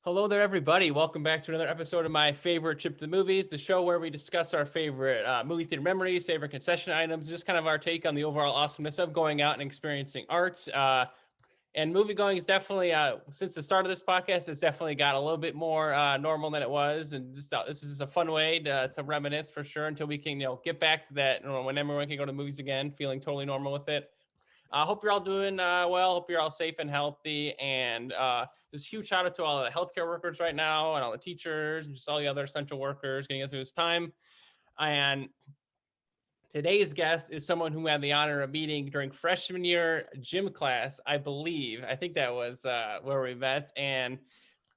Hello there, everybody. Welcome back to another episode of my favorite trip to the movies, the show where we discuss our favorite movie theater memories, favorite concession items, just kind of our take on the overall awesomeness of going out and experiencing art. And movie going is definitely, since the start of this podcast, it's definitely got a little bit more normal than it was. And this is a fun way to reminisce for sure until we can, get back to that when everyone can go to the movies again, feeling totally normal with it. I hope you're all doing well. Hope you're all safe and healthy. And just huge shout out to all the healthcare workers right now and all the teachers and just all the other essential workers getting us through this time. And today's guest is someone who had the honor of meeting during freshman year gym class, I believe. I think that was where we met. And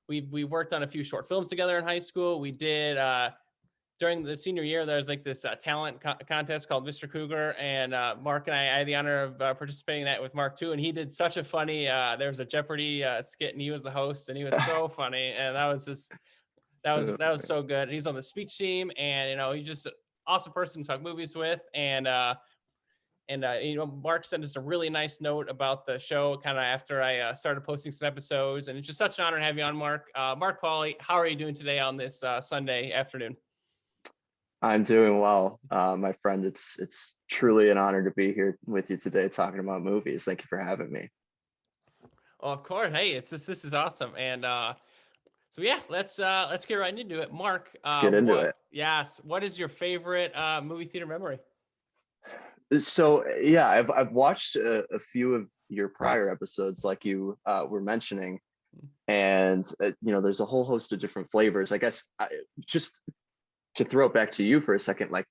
we worked on a few short films together in high school. We did during the senior year, there was like this talent contest called Mr. Cougar, and Mark and I had the honor of participating in that with Mark too. And he did such a funny. There was a Jeopardy skit, and he was the host, and he was so funny, and that was just that was so good. He's on the speech team, and he's just an awesome person to talk movies with, and Mark sent us a really nice note about the show kind of after I started posting some episodes, and it's just such an honor to have you on, Mark. Mark Pauley, how are you doing today on this Sunday afternoon? I'm doing well, my friend. It's truly an honor to be here with you today talking about movies. Thank you for having me. Oh, of course. Hey, this is awesome. And so yeah, let's get right into it. Mark, Let's get into what is your favorite movie theater memory? it. So yeah, I've watched a few of your prior episodes, like you were mentioning, and there's a whole host of different flavors. I guess just to throw it back to you for a second, like,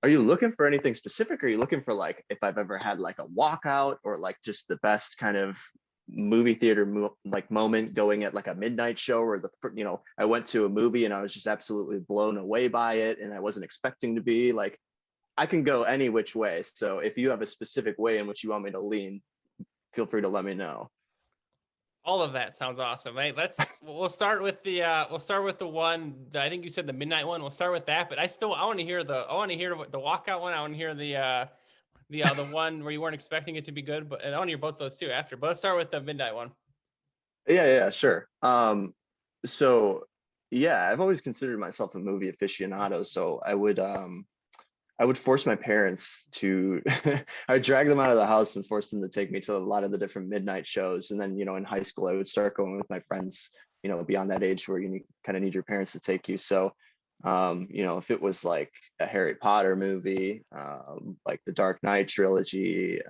are you looking for anything specific? Or are you looking for like if I've ever had like a walkout or like just the best kind of movie theater like moment going at like a midnight show or I went to a movie and I was just absolutely blown away by it and I wasn't expecting to be like I can go any which way. So if you have a specific way in which you want me to lean, feel free to let me know. All of that sounds awesome. Hey, we'll start with the one that I think you said the midnight one. We'll start with that, but I want to hear the walkout one. I want to hear the one where you weren't expecting it to be good, but I want to hear both those too after. But let's start with the midnight one. Yeah, sure. So yeah, I've always considered myself a movie aficionado. So I would force my parents to I would drag them out of the house and force them to take me to a lot of the different midnight shows. And then, in high school, I would start going with my friends, beyond that age where kind of need your parents to take you. So, if it was like a Harry Potter movie, like the Dark Knight trilogy,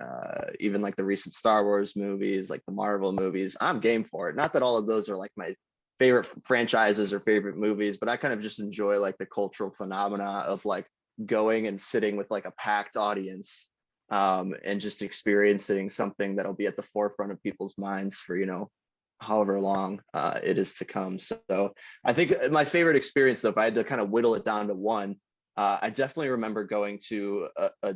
even like the recent Star Wars movies, like the Marvel movies, I'm game for it. Not that all of those are like my favorite franchises or favorite movies, but I kind of just enjoy like the cultural phenomena of like going and sitting with like a packed audience, and just experiencing something that'll be at the forefront of people's minds for however long it is to come. So I think my favorite experience, though, if I had to kind of whittle it down to one, I definitely remember going to a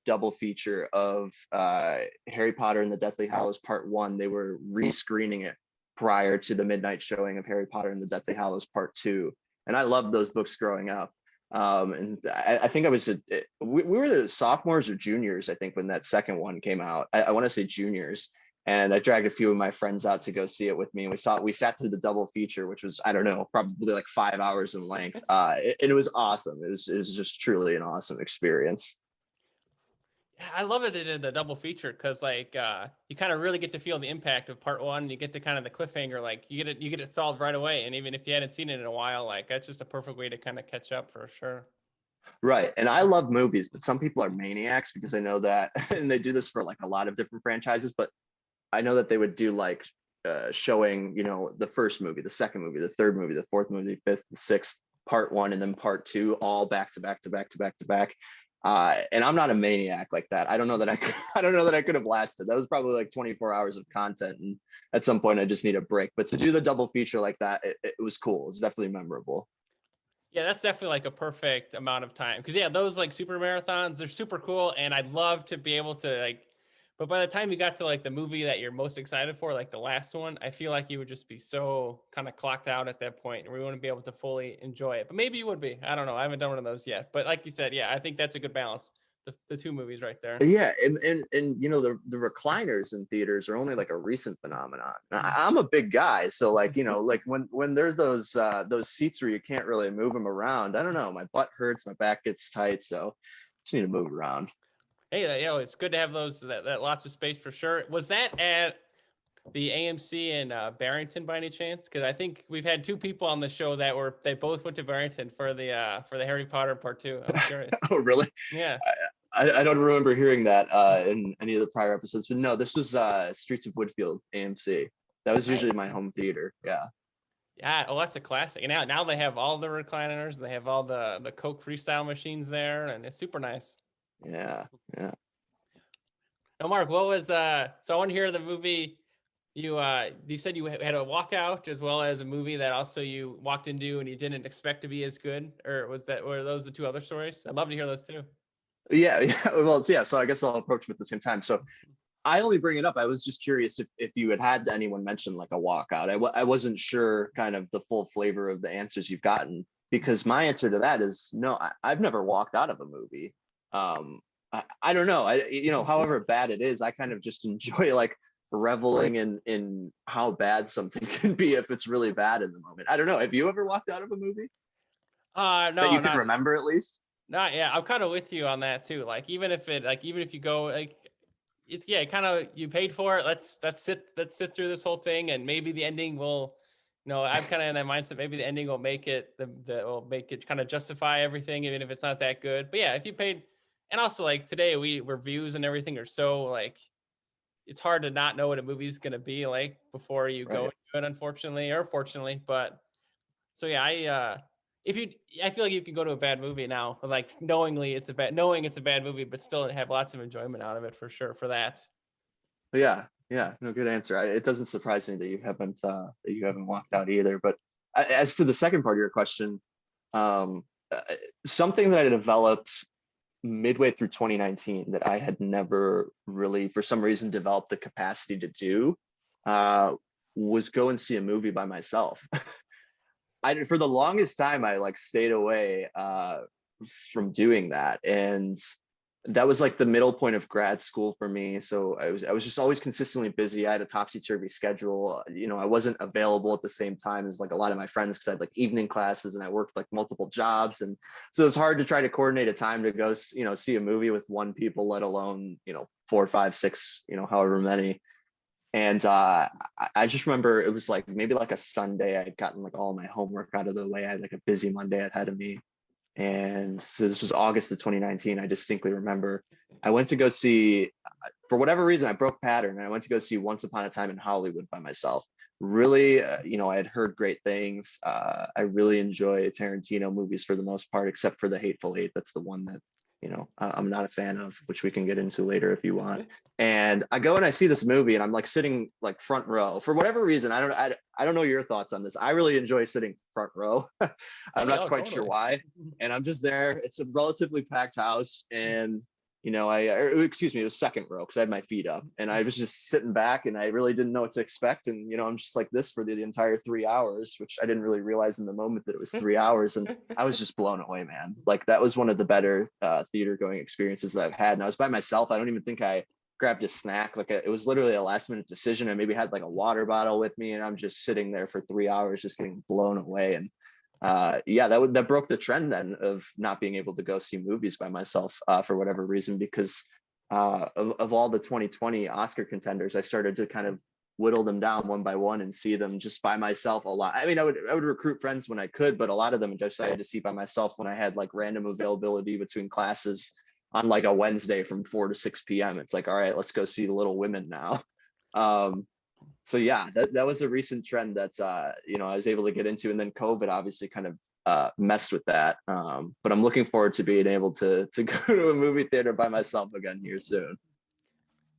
double feature of Harry Potter and the Deathly Hallows Part 1. They were rescreening it prior to the midnight showing of Harry Potter and the Deathly Hallows Part 2. And I loved those books growing up. And I think we were the sophomores or juniors, I think, when that second one came out. I want to say juniors. And I dragged a few of my friends out to go see it with me. And we sat through the double feature, which was, I don't know, probably like 5 hours in length. It was awesome. It was just truly an awesome experience. Yeah, I love that they did the double feature because you kind of really get to feel the impact of part one. You get to kind of the cliffhanger, like you get it solved right away. And even if you hadn't seen it in a while, like that's just a perfect way to kind of catch up for sure. Right. And I love movies, but some people are maniacs because I know that, and they do this for like a lot of different franchises, but I know that they would do like showing, the first movie, the second movie, the third movie, the fourth movie, fifth, the sixth, part one, and then part two, all back to back to back to back to back. And I'm not a maniac like that. I don't know that I could, I don't know that I could have lasted. That was probably like 24 hours of content. And at some point I just need a break. But to do the double feature like that, it was cool. It was definitely memorable. Yeah, that's definitely like a perfect amount of time. Because yeah, those like super marathons, they're super cool, and I'd love to be able to like. But by the time you got to like the movie that you're most excited for, like the last one, I feel like you would just be so kind of clocked out at that point, and we wouldn't be able to fully enjoy it. But maybe you would be. I don't know. I haven't done one of those yet. But like you said, yeah, I think that's a good balance. the two movies right there. Yeah, and you know the recliners in theaters are only like a recent phenomenon. I'm a big guy, so like, you know, like when there's those seats where you can't really move them around, I don't know, my butt hurts, my back gets tight, so just need to move around. Hey, you know, it's good to have those that lots of space for sure. Was that at the AMC in Barrington by any chance? Because I think we've had two people on the show they both went to Barrington for the Harry Potter part two. I'm curious. Oh, really? Yeah. I don't remember hearing that in any of the prior episodes, but no, this was Streets of Woodfield AMC. That was Nice. usually my home theater. Yeah. Yeah, oh, that's a classic. And now they have all the recliners, they have all the Coke freestyle machines there, and it's super nice. Yeah. Yeah. Now, Mark, what was so I want to hear the movie you said you had a walkout as well as a movie that also you walked into and you didn't expect to be as good, or were those the two other stories? I'd love to hear those too. Yeah. Yeah. Well, yeah. So I guess I'll approach them at the same time. So I only bring it up. I was just curious if you had anyone mention like a walkout. I wasn't sure kind of the full flavor of the answers you've gotten, because my answer to that is no. I've never walked out of a movie. I don't know. You know, however bad it is, I kind of just enjoy like reveling in how bad something can be if it's really bad in the moment. I don't know. Have you ever walked out of a movie that No, you can not remember at least? not yeah. I'm kind of with you on that too. Like even if you go like it's yeah, kind of you paid for it. Let's sit through this whole thing, and maybe the ending will. You know, I'm kind of in that mindset. Maybe the ending will make it the will make it kind of justify everything, even if it's not that good. But yeah, if you paid, and also like today reviews and everything are so like it's hard to not know what a movie's gonna be like before you go Right. into it, unfortunately or fortunately. But so yeah, if you I feel like you can go to a bad movie now, like knowing it's a bad movie, but still have lots of enjoyment out of it for sure for that. But yeah, yeah, no, good answer. It doesn't surprise me that you haven't walked out either. But as to the second part of your question, um, uh, something that I developed midway through 2019 that I had never really, for some reason, developed the capacity to do, uh, was go and see a movie by myself. For the longest time I like stayed away from doing that, and that was like the middle point of grad school for me. So I was just always consistently busy. I had a topsy-turvy schedule. You know, I wasn't available at the same time as like a lot of my friends because I had like evening classes and I worked like multiple jobs, and so it's hard to try to coordinate a time to go see a movie with one people, let alone four, five, six, however many. And I just remember it was like maybe like a Sunday. I had gotten like all my homework out of the way. I had like a busy Monday ahead of me. And so this was August of 2019. I distinctly remember I went to go see, for whatever reason, I broke pattern and I went to go see Once Upon a Time in Hollywood by myself. Really, I had heard great things. I really enjoy Tarantino movies for the most part, except for The Hateful Eight. That's the one that, I'm not a fan of, which we can get into later if you want. And I go and I see this movie and I'm like sitting like front row for whatever reason. I don't know your thoughts on this. I really enjoy sitting front row. I'm Hey, not oh, quite sure totally. why. And I'm just there. It's a relatively packed house, and excuse me, it was second row because I had my feet up, and I was just sitting back, and I really didn't know what to expect. And I'm just like this for the entire 3 hours, which I didn't really realize in the moment that it was 3 hours, and I was just blown away, man. Like that was one of the better theater going experiences that I've had. And I was by myself. I don't even think I grabbed a snack. Like it was literally a last minute decision. I maybe had like a water bottle with me, and I'm just sitting there for 3 hours, just getting blown away. And yeah, that broke the trend then of not being able to go see movies by myself for whatever reason, because of all the 2020 Oscar contenders, I started to kind of whittle them down one by one and see them just by myself a lot. I mean, I would recruit friends when I could, but a lot of them just I had to see by myself when I had like random availability between classes on like a Wednesday from 4 to 6 p.m. It's like, all right, let's go see the Little Women now. So yeah, that was a recent trend that I was able to get into, and then COVID obviously kind of messed with that. But I'm looking forward to being able to go to a movie theater by myself again here soon.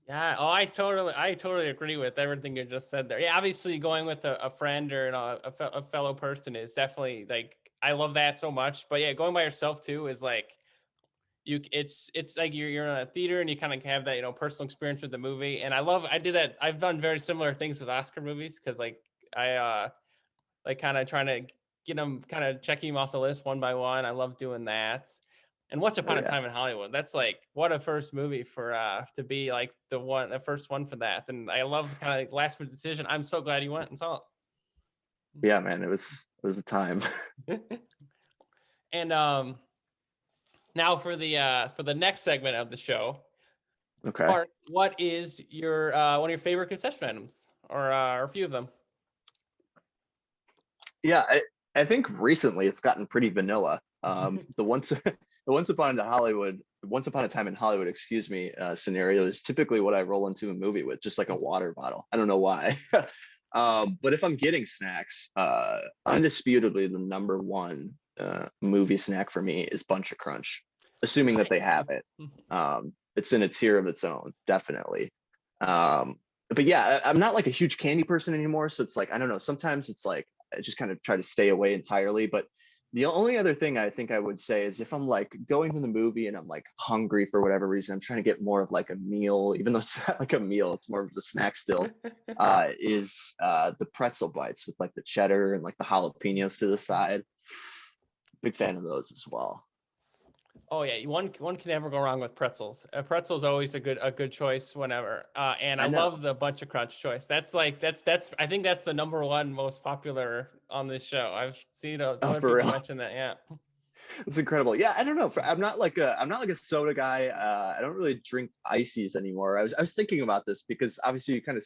Yeah. Oh, I totally agree with everything you just said there. Yeah, obviously going with a friend or a fellow person is definitely like I love that so much. But yeah, going by yourself too is like it's like you're in a theater and you kind of have that personal experience with the movie. And I did that. I've done very similar things with Oscar movies because like I like kind of trying to get them kind of checking them off the list one by one. I love doing that. And Once Oh Upon a yeah. Time in Hollywood, that's like what a first movie for to be like the first one for that. And I love kind of last minute decision. I'm so glad you went and saw Yeah, man, it was a time. it. And now for the next segment of the show, Okay. Mark, what is your one of your favorite concession items, or a few of them? Yeah, I think recently it's gotten pretty vanilla. The once the once upon a time in Hollywood, excuse me, scenario is typically what I roll into a movie with, just like a water bottle. I don't know why. But if I'm getting snacks, undisputably the number one movie snack for me is Bunch of Crunch, assuming that they Nice. have it. It's in a tier of its own, definitely. But yeah, I'm not like a huge candy person anymore, so it's like I don't know. Sometimes it's like I just kind of try to stay away entirely. But the only other thing I think I would say is if I'm like going to the movie and I'm like hungry for whatever reason, I'm trying to get more of like a meal, even though it's not like a meal, it's more of a snack still. Is the pretzel bites with like the cheddar and like the jalapenos to the side. Big fan of those as well. Oh yeah, one can never go wrong with pretzels. A pretzel's always a good choice whenever. And I I know. love the Bunch of Crunch choice. That's like that's I think that's the number one most popular on this show. I've seen Oh, other for people real. mention that. Yeah. It's incredible. Yeah, I don't know. I'm not like a soda guy. I don't really drink ices anymore. I was thinking about this because obviously you kind of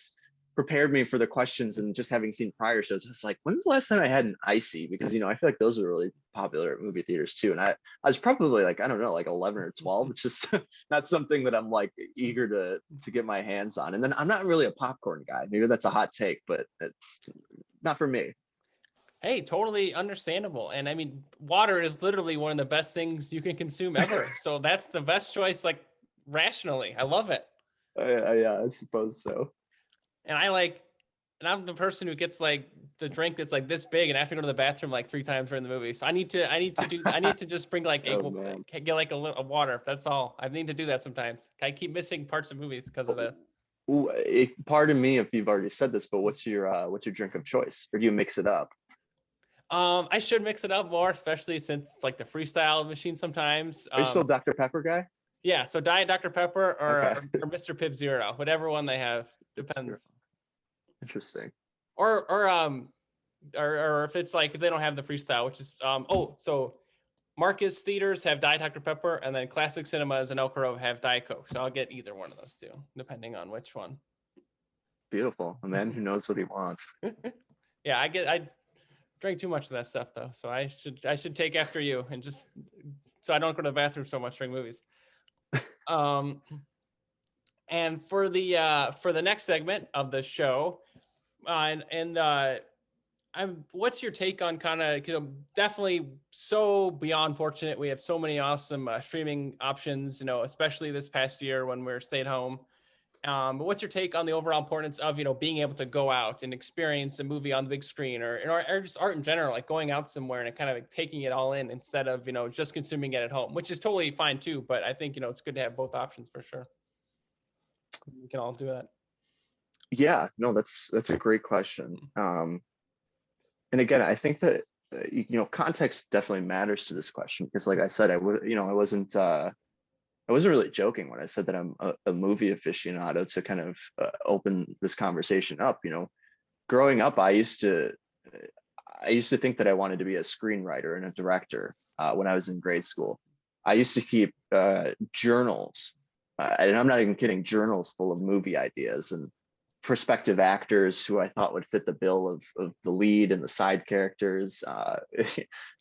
prepared me for the questions, and just having seen prior shows, I was like, when's the last time I had an icy? Because I feel like those are really popular at movie theaters too. And I was probably like, I don't know, like 11 or 12. It's just not something that I'm like eager to get my hands on. And then I'm not really a popcorn guy. Maybe that's a hot take, but it's not for me. Hey, totally understandable. And I mean, water is literally one of the best things you can consume ever. So that's the best choice, like rationally. I love it. Yeah, I suppose so. And and I'm the person who gets like the drink that's like this big, and I have to go to the bathroom like 3 times during the movie. So I need to just bring like Oh man. get like a little water. That's all. I need to do that sometimes. I keep missing parts of movies because of this. Ooh, pardon me if you've already said this, but what's your drink of choice, or do you mix it up? I should mix it up more, especially since it's like the freestyle machine sometimes. Are you still Dr. Pepper guy? Yeah. So Diet Dr Pepper Okay. or Mr Pibb Zero, whatever one they have, Sure. depends. Interesting. Or if it's like if they don't have the freestyle, which is so Marcus Theaters have Diet Dr Pepper, and then Classic Cinemas and Elk Grove have Diet Coke. So I'll get either one of those two, depending on which one. Beautiful. A man who knows what he wants. Yeah, I drank too much of that stuff though, so I should take after you and just so I don't go to the bathroom so much during movies. Um, and for the next segment of the show, what's your take on kind of definitely so beyond fortunate we have so many awesome streaming options, especially this past year when we're stayed home. But what's your take on the overall importance of being able to go out and experience a movie on the big screen, or just art in general, like going out somewhere and kind of like taking it all in instead of just consuming it at home, which is totally fine too. But I think it's good to have both options for sure. We can all do that. Yeah, no, that's a great question. And again, I think that context definitely matters to this question, because like I said, I wasn't really joking when I said that I'm a movie aficionado, to kind of open this conversation up. Growing up, I used to think that I wanted to be a screenwriter and a director when I was in grade school. I used to keep journals, and I'm not even kidding, journals full of movie ideas and prospective actors who I thought would fit the bill of the lead and the side characters,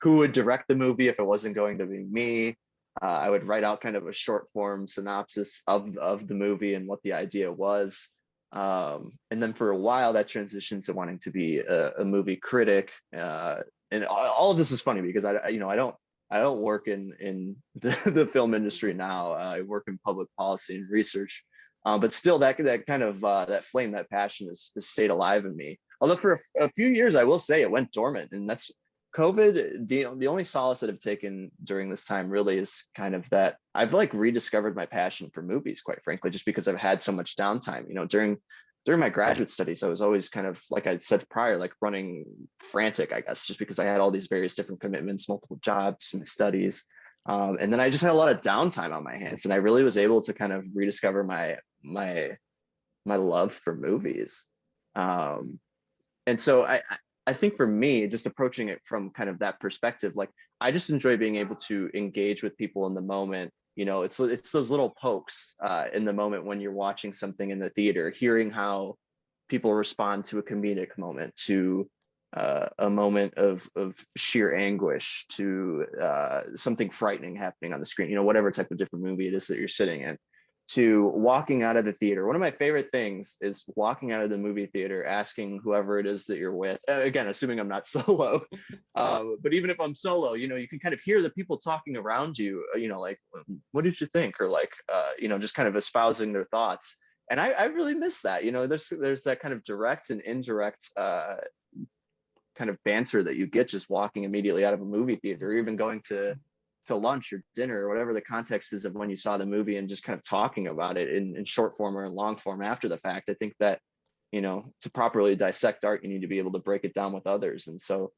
who would direct the movie if it wasn't going to be me. I would write out kind of a short form synopsis of the movie and what the idea was. And then for a while that transitioned to wanting to be a movie critic. And all of this is funny because I don't work in the film industry now. I work in public policy and research. But still, that kind of that flame, that passion has stayed alive in me. Although for a few years, I will say it went dormant, and that's COVID. The only solace that I've taken during this time really is kind of that I've like rediscovered my passion for movies, quite frankly, just because I've had so much downtime. During my graduate studies, I was always kind of, like I said prior, like running frantic, I guess, just because I had all these various different commitments, multiple jobs, my studies. And then I just had a lot of downtime on my hands, and I really was able to kind of rediscover my love for movies. Um, and so I think for me, just approaching it from kind of that perspective, like I just enjoy being able to engage with people in the moment. You know, it's those little pokes in the moment when you're watching something in the theater, hearing how people respond to a comedic moment, to a moment of sheer anguish, to something frightening happening on the screen. You know, whatever type of different movie it is that you're sitting in, to walking out of the theater. One of my favorite things is walking out of the movie theater, asking whoever it is that you're with, again, assuming I'm not solo, but even if I'm solo, you know, you can kind of hear the people talking around you, you know, like, what did you think? Or like, you know, just kind of espousing their thoughts. And I really miss that. You know, there's that kind of direct and indirect kind of banter that you get just walking immediately out of a movie theater, or even going to lunch or dinner or whatever the context is of when you saw the movie, and just kind of talking about it in short form or in long form after the fact. I think that, you know, to properly dissect art, you need to be able to break it down with others. And so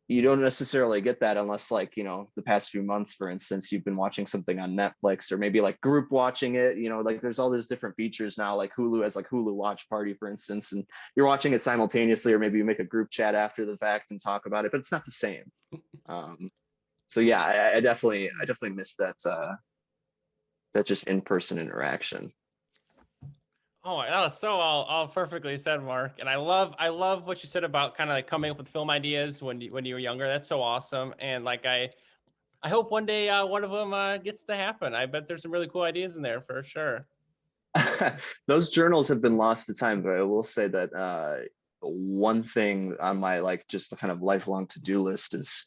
you don't necessarily get that unless, like, you know, the past few months, for instance, you've been watching something on Netflix, or maybe like group watching it, you know, like there's all these different features now, like Hulu has like Hulu Watch Party, for instance, and you're watching it simultaneously, or maybe you make a group chat after the fact and talk about it, but it's not the same. So yeah, I definitely miss that just in-person interaction. Oh, that was so all perfectly said, Mark. And I love what you said about kind of like coming up with film ideas when you were younger. That's so awesome. And like I hope one day one of them gets to happen. I bet there's some really cool ideas in there for sure. Those journals have been lost to time, but I will say that one thing on my like just the kind of lifelong to-do list is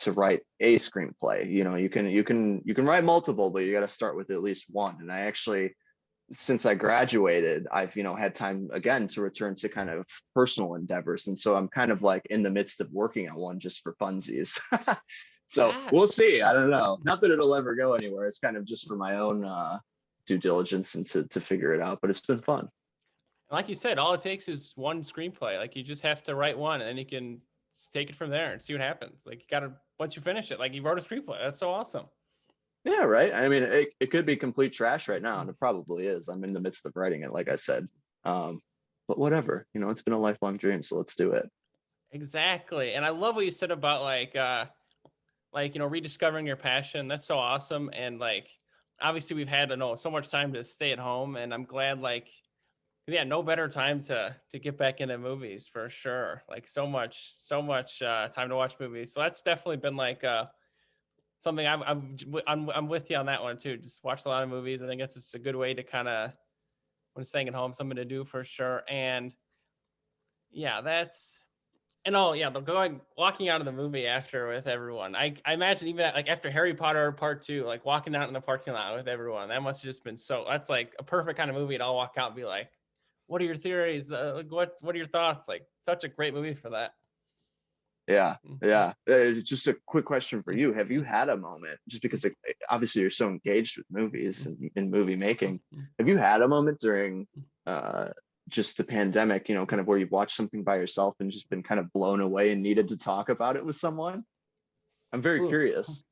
to write a screenplay. You know, you can write multiple, but you got to start with at least one. And I actually, since I graduated, I've, you know, had time again to return to kind of personal endeavors. And so I'm kind of like in the midst of working on one just for funsies. So we'll Yes. see. I don't know. Not that it'll ever go anywhere. It's kind of just for my own due diligence and to figure it out. But it's been fun. Like you said, all it takes is one screenplay. Like you just have to write one, and then you can take it from there and see what happens. Like you gotta, once you finish it, like you wrote a screenplay. That's so awesome. Yeah, right. I mean, it could be complete trash right now, and it probably is. I'm in the midst of writing it, like I said. Um, but whatever, you know, it's been a lifelong dream, so let's do it. Exactly. And I love what you said about like, you know, rediscovering your passion. That's so awesome. And like obviously we've had, I know, so much time to stay at home, and I'm glad, like, yeah, no better time to get back into movies for sure. Like so much time to watch movies. So that's definitely been like something I'm with you on that one too. Just watch a lot of movies. I think it's just a good way to kind of, when staying at home, something to do for sure. And yeah, that's, and oh yeah, the going walking out of the movie after with everyone. I imagine even like after Harry Potter Part 2, like walking out in the parking lot with everyone. That must have just been so. That's like a perfect kind of movie to all walk out and be like, "What are your theories? Like, what are your thoughts?" Like such a great movie for that. Yeah, Mhm. yeah. Just a quick question for you. Have you had a moment, just because obviously you're so engaged with movies and in movie making, have you had a moment during uh, just the pandemic, you know, kind of where you've watched something by yourself and just been kind of blown away and needed to talk about it with someone? I'm very Ooh. curious.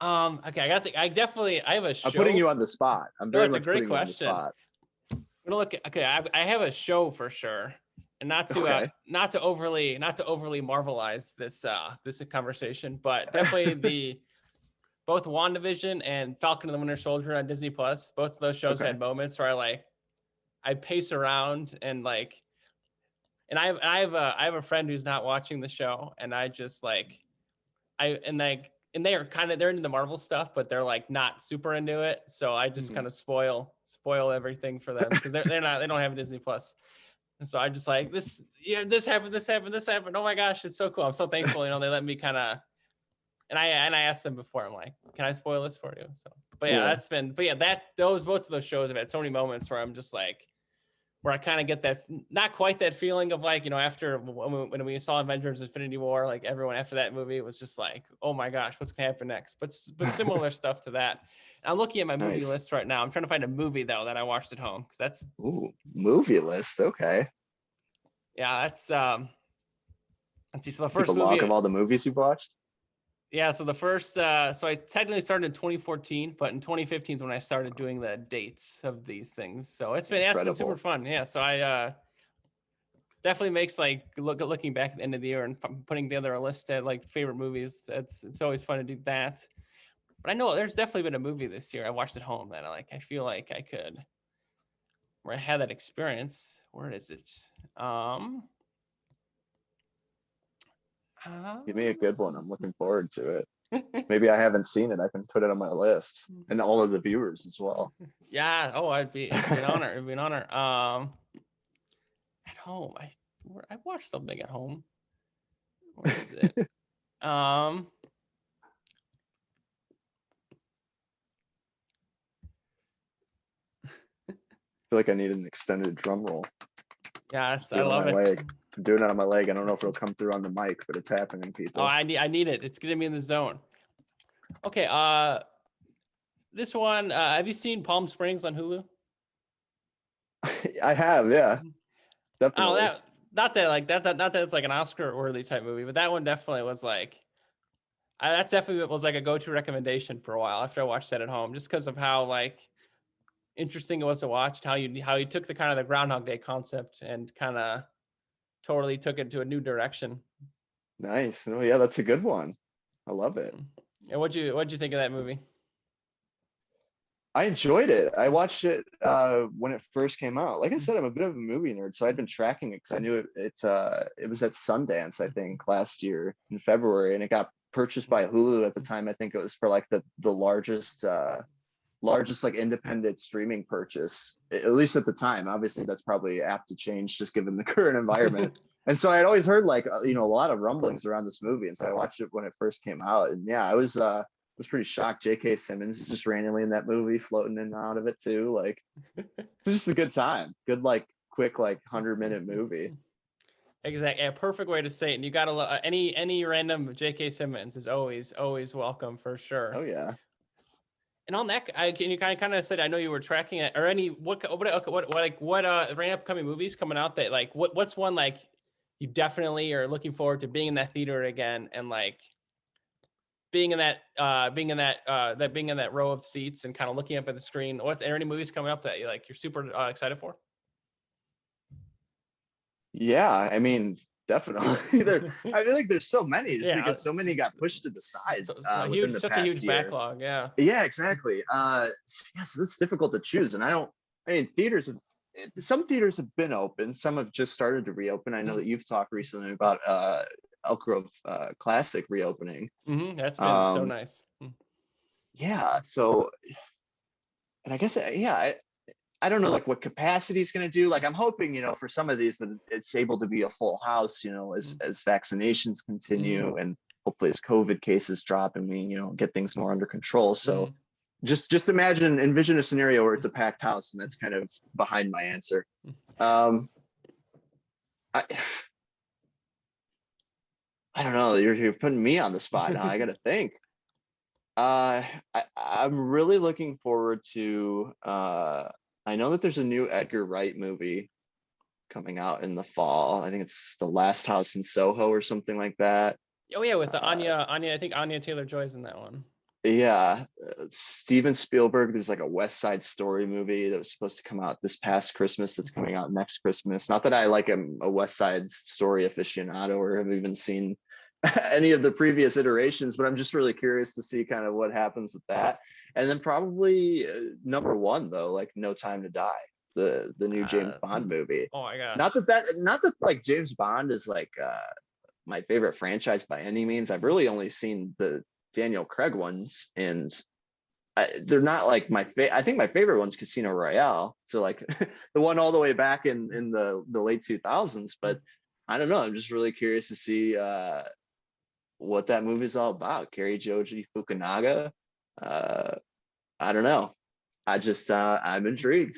Okay, I have a I'm putting show. you on the spot. I'm No, very it's a much great putting you on the question. spot. I'm gonna look. Okay, I have a show for sure, and Okay. not to overly marvelize this conversation, but definitely the both WandaVision and Falcon and the Winter Soldier on Disney Plus. Both of those shows Okay. had moments where I pace around and like, and I have a friend who's not watching the show, and I just like I and like and they are kind of, they're into the Marvel stuff, but they're like not super into it. So I just Mhm. kind of spoil everything for them because they don't have Disney Plus. And so I just like this, yeah, this happened, this happened, this happened. Oh my gosh, it's so cool. I'm so thankful, you know, they let me kind of, and I asked them before, I'm like, can I spoil this for you? So, but yeah, Yeah. but yeah, those both of those shows have had so many moments where I'm just like, where I kind of get that, not quite that feeling of like, you know, after when we saw Avengers Infinity War, like everyone after that movie was just like, oh my gosh, what's gonna happen next? But similar stuff to that. And I'm looking at my movie Nice. list right now. I'm trying to find a movie though that I watched at home, because that's, Ooh, movie list. Okay. yeah, that's let's see. So the Keep a first log movie, of all the movies you've watched. Yeah, so the first, so I technically started in 2014, but in 2015 is when I started doing the dates of these things. So it's been super Incredible. fun. Yeah, so I definitely makes like looking back at the end of the year and putting together a list of like favorite movies. It's always fun to do that. But I know there's definitely been a movie this year I watched at home that I feel like I could where I had that experience. Where is it? Um, Give me a good one. I'm looking forward to it. um Maybe I haven't seen it. I can put it on my list, and all of the viewers as well. Yeah. Oh, it'd be an honor. It'd be an honor. At home, I watched something at home. Where is it? Um, I feel like I need an extended drum roll. yes, Do I it on my love it. leg. I'm doing it on my leg. I don't know if it'll come through on the mic, but it's happening, Oh, people. I need it. It's getting me in the zone. Okay. This one. Have you seen Palm Springs on Hulu? I have, yeah, Oh, definitely. that not that like that not that it's like an Oscar worthy type movie, but that one definitely was like that's definitely was like a go to recommendation for a while after I watched that at home, just because of how like interesting it was to watch, how you took the kind of the Groundhog Day concept and kind of totally took it to a new direction. Nice. Oh yeah, that's a good one. I love it. And what'd you think of that movie? I enjoyed it. I watched it when it first came out. Like I said, I'm a bit of a movie nerd, so I'd been tracking it because I knew it was at Sundance, I think, last year in February, and it got purchased by Hulu at the time. I think it was for like the largest like independent streaming purchase, at least at the time. Obviously, that's probably apt to change just given the current environment. And so I'd always heard like a lot of rumblings around this movie, and so I watched it when it first came out, and yeah, I was pretty shocked. J.K. Simmons is just randomly in that movie, floating in and out of it too. Like it's just a good time, good like quick like 100-minute movie. Exactly, a perfect way to say it. And you got to any random J.K. Simmons is always welcome for sure. Oh yeah. And on that, you kind of said I know you were tracking it, or any what random upcoming movies coming out that like what's one like you definitely are looking forward to being in that theater again and like being in that row of seats and kind of looking up at the screen. Are there any movies coming up that you're super excited for? Yeah, I mean, definitely. I feel like there's so many just Yeah, because so many got pushed to the side so it's a within huge, the such a past huge year. backlog. Yeah. Yeah, exactly. Yeah, so it's difficult to choose, and I mean, some theaters have been open, some have just started to reopen. I know that you've talked recently about Elk Grove Classic reopening. That's been so Um, nice. yeah, so and I guess yeah, I don't know like what capacity is going to do. Like I'm hoping, for some of these that it's able to be a full house, as vaccinations Mm-hmm. continue and hopefully as COVID cases drop and we, get things more under control. So Mm-hmm. just envision a scenario where it's a packed house, and that's kind of behind my answer. Um, I I don't know. You're putting me on the spot now. I got to think. I'm really looking forward to. I know that there's a new Edgar Wright movie coming out in the fall. I think it's The Last House in Soho or something like that. Oh yeah, with Uh, Anya. I think Anya Taylor-Joy's in that one. yeah, Steven Spielberg. There's like a West Side Story movie that was supposed to come out this past Christmas. That's coming out next Christmas. Not that I like a West Side Story aficionado or have even seen any of the previous iterations, but I'm just really curious to see kind of what happens with that. And then probably number one though, like No Time to Die, the new James Uh, Bond movie. oh my Not gosh. that not that like James Bond is like my favorite franchise by any means. I've really only seen the Daniel Craig ones, and they're not like I think my favorite one's Casino Royale. So like the one all the way back in the late 2000s. But I don't know. I'm just really curious to see what that movie's all about. Kerry Joji Fukunaga. Uh, I don't know. I'm intrigued.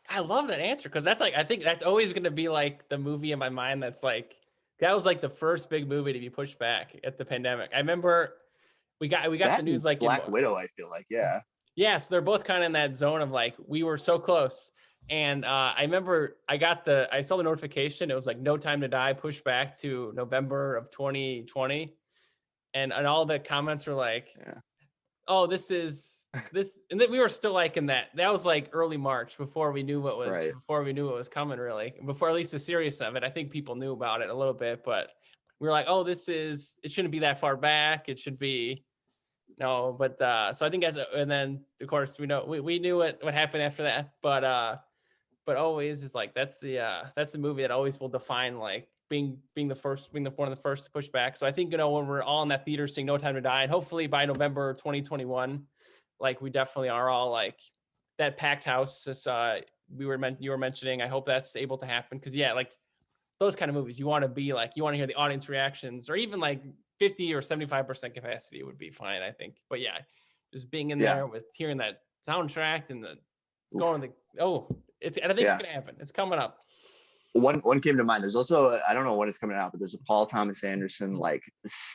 I love that answer because that's like I think that's always going to be like the movie in my mind that's like that was like the first big movie to be pushed back at the pandemic. I remember we got the That news and like in Black Widow, I feel like, yeah. yes, they're both kind of in that zone of like we were so close. And I remember I saw the notification. It was like No Time to Die pushed back to November of 2020. and all the comments were like, Yeah. oh, this is this, and then we were still like in that was like early March before we knew what Right. was coming, really, before at least the serious of it. I think people knew about it a little bit, but we were like, oh, it shouldn't be that far back. It should be no, but so I think and then of course we knew what happened after that, but always is like that's the movie that always will define like being the first, being the one of the first to push back. So I think when we're all in that theater seeing No Time to Die, and hopefully by November 2021, like we definitely are all like that packed house. This, you were mentioning. I hope that's able to happen, because yeah, like those kind of movies, you want to be like, you want to hear the audience reactions, or even like 50 or 75% capacity would be fine, I think. But yeah, just being in Yeah. there with hearing that soundtrack and the Oof. going to I think it's gonna happen. It's coming up. One came to mind. There's also, I don't know when it's coming out, but there's a Paul Thomas Anderson, like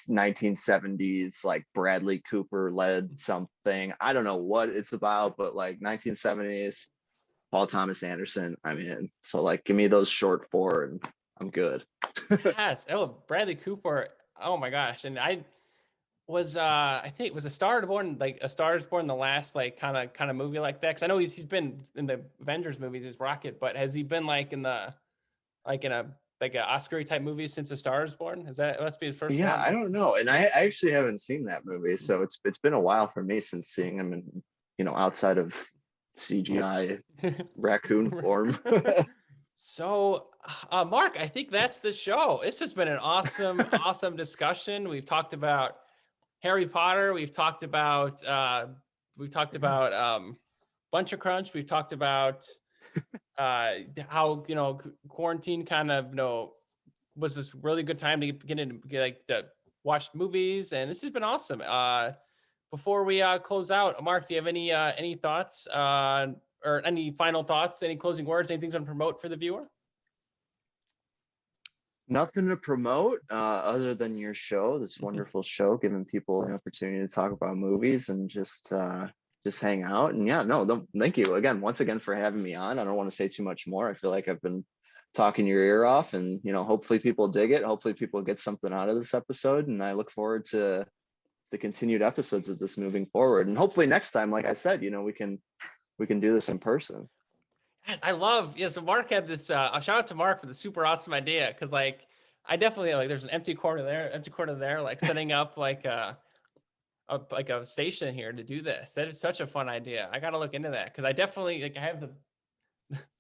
1970s, like Bradley Cooper led something. I don't know what it's about, but like 1970s Paul Thomas Anderson, I'm in. So like, give me those short 4 and I'm good. Yes. Oh, Bradley Cooper. Oh my gosh. And I was I think it was A Star is Born, the last like kind of movie like that. Cause I know he's been in the Avengers movies as Rocket, but has he been like in a Oscar type movie since A Star is Born? It must be his first Yeah, one. I don't know. And I actually haven't seen that movie. So it's been a while for me since seeing him in, outside of CGI raccoon form. So, Mark, I think that's the show. This has been an awesome discussion. We've talked about Harry Potter. We've talked about Bunch of Crunch. We've talked about how quarantine kind of was this really good time to to watch movies, and this has been awesome. Before we close out, Mark, do you have any thoughts or any final thoughts, any closing words, anything to promote for the viewer? Nothing to promote other than your show, this wonderful show, giving people an opportunity to talk about movies and just hang out. And yeah, no, thank you once again for having me on. I don't want to say too much more. I feel like I've been talking your ear off, and hopefully people dig it. Hopefully people get something out of this episode, and I look forward to the continued episodes of this moving forward. And hopefully next time, like I said, we can do this in person. I love, so Mark had this, a shout out to Mark for the super awesome idea. Cause like, I definitely like, there's an empty corner there, like setting up like a station here to do this. That is such a fun idea. I got to look into that. Cause I definitely I have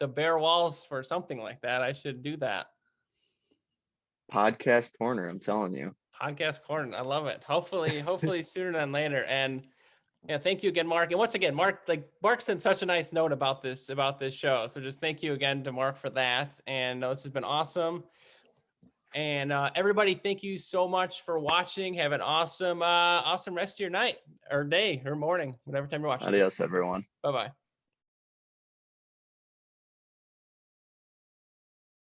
the bare walls for something like that. I should do that. Podcast corner, I'm telling you. Podcast corner. I love it. Hopefully sooner than later. And yeah, thank you again, Mark. And once again, Mark sent such a nice note about this show. So just thank you again to Mark for that. And this has been awesome. And everybody, thank you so much for watching. Have an awesome rest of your night or day or morning, whatever time you're watching. Adios, everyone. Bye-bye.